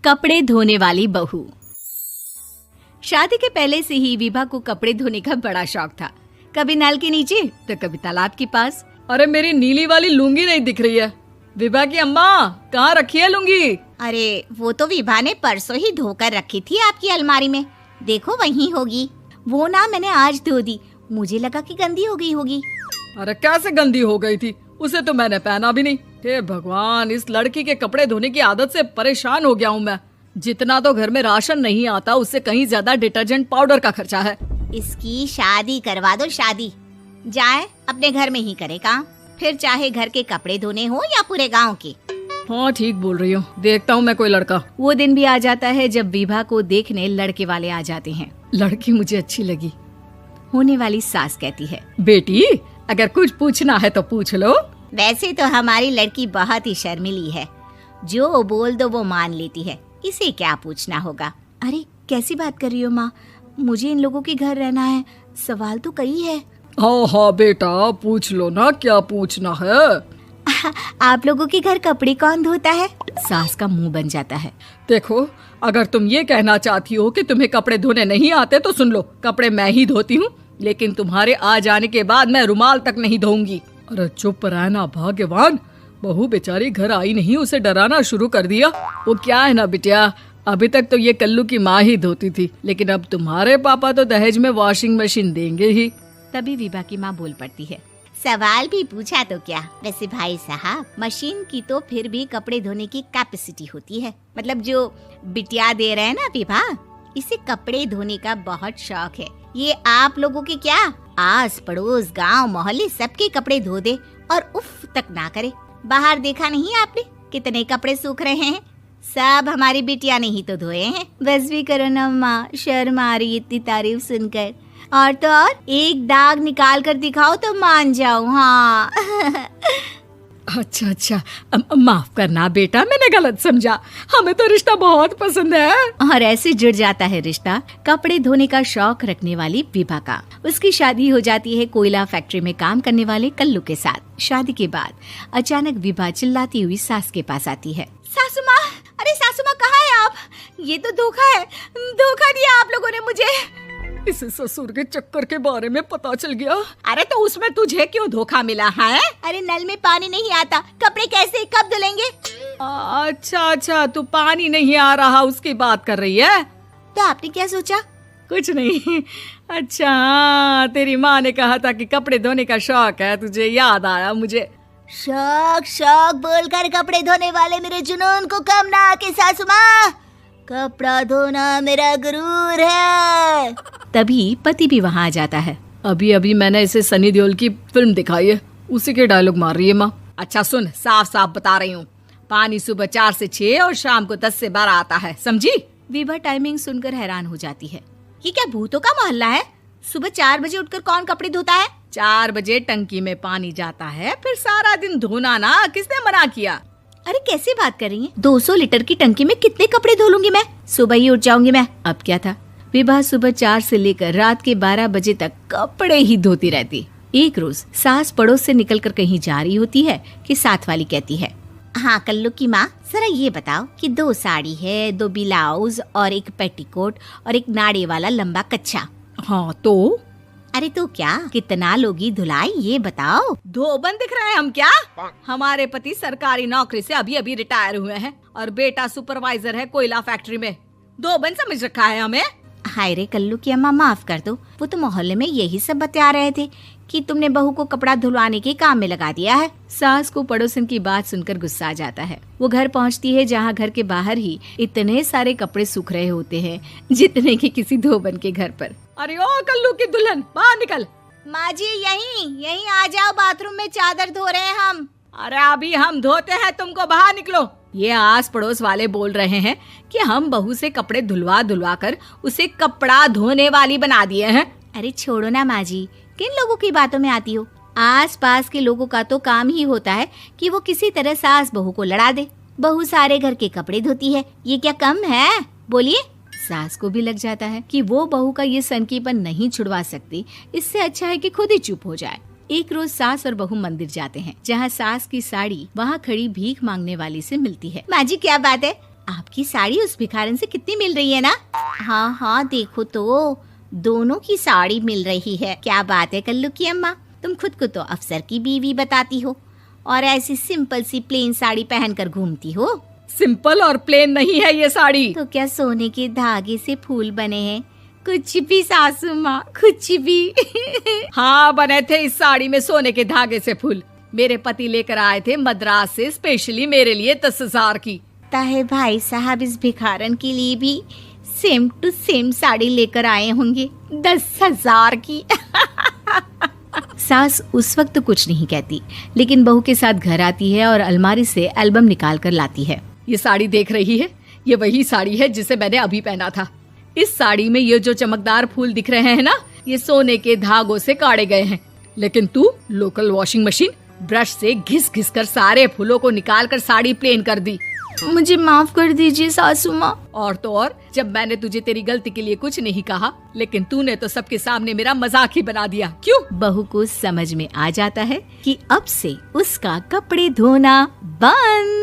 कपड़े धोने वाली बहू। शादी के पहले से ही विभा को कपड़े धोने का बड़ा शौक था। कभी नल के नीचे तो कभी तालाब के पास। अरे मेरी नीली वाली लुंगी नहीं दिख रही है। विभा की अम्मा, कहाँ रखी है लुंगी? अरे वो तो विभा ने परसों ही धोकर रखी थी आपकी अलमारी में, देखो वहीं होगी। वो ना मैंने आज धो दी, मुझे लगा कि गंदी हो गई होगी। अरे कैसे गंदी हो गई थी? उसे तो मैंने पहना भी नहीं। हे भगवान, इस लड़की के कपड़े धोने की आदत से परेशान हो गया हूँ मैं। जितना तो घर में राशन नहीं आता, उससे कहीं ज्यादा डिटर्जेंट पाउडर का खर्चा है। इसकी शादी करवा दो, शादी जाए अपने घर में ही करे काम, फिर चाहे घर के कपड़े धोने हो या पूरे गांव के। हाँ ठीक बोल रही हूँ, देखता हूँ मैं कोई लड़का। वो दिन भी आ जाता है जब विभा को देखने लड़के वाले आ जाते हैं। लड़की मुझे अच्छी लगी। होने वाली सास कहती है, बेटी अगर कुछ पूछना है तो पूछ लो। वैसे तो हमारी लड़की बहुत ही शर्मीली है, जो बोल दो वो मान लेती है, इसे क्या पूछना होगा। अरे कैसी बात कर रही हो माँ, मुझे इन लोगों के घर रहना है, सवाल तो कई है। हाँ हाँ बेटा, पूछ लो ना, क्या पूछना है। आप लोगों के घर कपड़े कौन धोता है? सास का मुंह बन जाता है। देखो, अगर तुम ये कहना चाहती हो कि तुम्हें कपड़े धोने नहीं आते तो सुन लो, कपड़े मैं ही धोती हूँ, लेकिन तुम्हारे आ जाने के बाद मैं रुमाल तक नहीं धोऊंगी। अरे चुप रहना भाग्यवान, बहू बेचारी घर आई नहीं, उसे डराना शुरू कर दिया। वो क्या है ना बिटिया, अभी तक तो ये कल्लू की माँ ही धोती थी, लेकिन अब तुम्हारे पापा तो दहेज में वॉशिंग मशीन देंगे ही। तभी विभा की माँ बोल पड़ती है, सवाल भी पूछा तो क्या। वैसे भाई साहब, मशीन की तो फिर भी कपड़े धोने की कैपेसिटी होती है। मतलब जो बिटिया दे रहे हैं ना विभा, इसे कपड़े धोने का बहुत शौक है। ये आप लोगों के क्या, आस पड़ोस गांव मोहल्ले सबके कपड़े धो दे और उफ तक ना करे। बाहर देखा नहीं आपने कितने कपड़े सूख रहे हैं? सब हमारी बिटिया ने ही तो धोए हैं। बस भी करो ना माँ, शर्म आ रही इतनी तारीफ सुनकर। और तो और एक दाग निकाल कर दिखाओ तो मान जाओ। हाँ अच्छा, माफ करना बेटा, मैंने गलत समझा। हमें तो रिश्ता बहुत पसंद है। और ऐसे जुड़ जाता है रिश्ता कपड़े धोने का शौक रखने वाली विभा का। उसकी शादी हो जाती है कोयला फैक्ट्री में काम करने वाले कल्लू के साथ। शादी के बाद अचानक विभा चिल्लाती हुई सास के पास आती है। सासू माँ, अरे सासू माँ कहाँ है आप? ये तो धोखा है, धोखा दिया आप लोगों ने मुझे। इसे ससुर के चक्कर के बारे में पता चल गया। अरे तो उसमें तुझे क्यों धोखा मिला है? अरे नल में पानी नहीं आता, कपड़े कैसे कब धुलेंगे? अच्छा, तू पानी नहीं आ रहा उसकी बात कर रही है। तो आपने क्या सोचा? कुछ नहीं। अच्छा, तेरी माँ ने कहा था कि कपड़े धोने का शौक है तुझे, याद आया मुझे। शौक बोलकर कपड़े धोने वाले मेरे जुनून को कम ना आके सासू माँ, कपड़ा धोना मेरा गुरूर है। तभी पति भी वहाँ आ जाता है। अभी मैंने इसे सनी देओल की फिल्म दिखाई है, उसी के डायलॉग मार रही है माँ। अच्छा सुन, साफ साफ बता रही हूँ, पानी सुबह 4 से 6 और शाम को 10 से 12 आता है, समझी? विभा टाइमिंग सुनकर हैरान हो जाती है। ये क्या भूतों का मोहल्ला है? सुबह 4 बजे उठकर कौन कपड़े धोता है? 4 बजे टंकी में पानी जाता है, फिर सारा दिन धोना ना, किसने मना किया? अरे कैसी बात कर रही हैं? 200 लीटर की टंकी में कितने कपड़े धो लूंगी मैं? सुबह ही उठ जाऊंगी मैं। अब क्या था, विभा सुबह 4 से लेकर रात के 12 बजे तक कपड़े ही धोती रहती। एक रोज सास पड़ोस से निकलकर कहीं जा रही होती है कि साथ वाली कहती है, हाँ कल्लू की माँ, जरा ये बताओ कि 2 साड़ी है, 2 ब्लाउज और एक पेटीकोट और एक नाड़े वाला लंबा कच्छा। हाँ तो? अरे तो क्या, कितना लोगी धुलाई ये बताओ। धोबन दिख रहे हैं हम क्या? हमारे पति सरकारी नौकरी से अभी रिटायर हुए हैं और बेटा सुपरवाइजर है कोयला फैक्ट्री में। धोबन समझ रखा है हमें? हाय रे कल्लू की अम्मा, माफ कर दो, वो तो मोहल्ले में यही सब बता रहे थे कि तुमने बहू को कपड़ा धुलवाने के काम में लगा दिया है। सास को पड़ोसन की बात सुनकर गुस्सा आ जाता है। वो घर पहुंचती है जहां घर के बाहर ही इतने सारे कपड़े सूख रहे होते हैं जितने कि किसी धोबन के घर पर। अरे ओ कल्लू की दुल्हन, बाहर निकल। माँ जी यहीं आ जाओ, बाथरूम में चादर धो रहे हैं हम। अरे अभी हम धोते हैं, तुमको बाहर निकलो। ये आस पड़ोस वाले बोल रहे हैं कि हम बहू से कपड़े धुलवा कर उसे कपड़ा धोने वाली बना दिए हैं। अरे छोड़ो ना माँ जी, किन लोगों की बातों में आती हो? आस पास के लोगों का तो काम ही होता है कि वो किसी तरह सास बहू को लड़ा दे। बहू सारे घर के कपड़े धोती है, ये क्या कम है? बोलिए। सास को भी लग जाता है कि वो बहू का ये सनकीपन नहीं छुड़वा सकती, इससे अच्छा है कि खुद ही चुप हो जाए। एक रोज सास और बहू मंदिर जाते हैं, जहाँ सास की साड़ी वहाँ खड़ी भीख मांगने वाली से मिलती है। माँ जी क्या बात है, आपकी साड़ी उस भिखारन से कितनी मिल रही है ना? हाँ हाँ देखो तो, दोनों की साड़ी मिल रही है। क्या बात है कल्लू की अम्मा, तुम खुद को तो अफसर की बीवी बताती हो और ऐसी सिंपल सी प्लेन साड़ी पहनकर घूमती हो। सिंपल और प्लेन नहीं है ये साड़ी। तो क्या सोने के धागे से फूल बने हैं? कुछ भी सासू माँ, कुछ भी। हाँ बने थे इस साड़ी में सोने के धागे से फूल। मेरे पति लेकर आए थे मद्रास से स्पेशली मेरे लिए 10,000 की। ताहे भाई साहब इस भिखारन के लिए भी सेम टू सेम साड़ी लेकर आए होंगे 10,000 की। सास उस वक्त तो कुछ नहीं कहती, लेकिन बहू के साथ घर आती है और अलमारी से एल्बम निकाल कर लाती है। ये साड़ी देख रही है, ये वही साड़ी है जिसे मैंने अभी पहना था। इस साड़ी में ये जो चमकदार फूल दिख रहे हैं ना, ये सोने के धागों से काढ़े गए हैं। लेकिन तू लोकल वॉशिंग मशीन ब्रश से घिस घिस कर सारे फूलों को निकाल कर साड़ी प्लेन कर दी। मुझे माफ कर दीजिए सासू माँ। और तो और, जब मैंने तुझे तेरी गलती के लिए कुछ नहीं कहा, लेकिन तूने तो सबके सामने मेरा मजाक ही बना दिया। क्यों? बहू को समझ में आ जाता है कि अब से उसका कपड़े धोना बंद।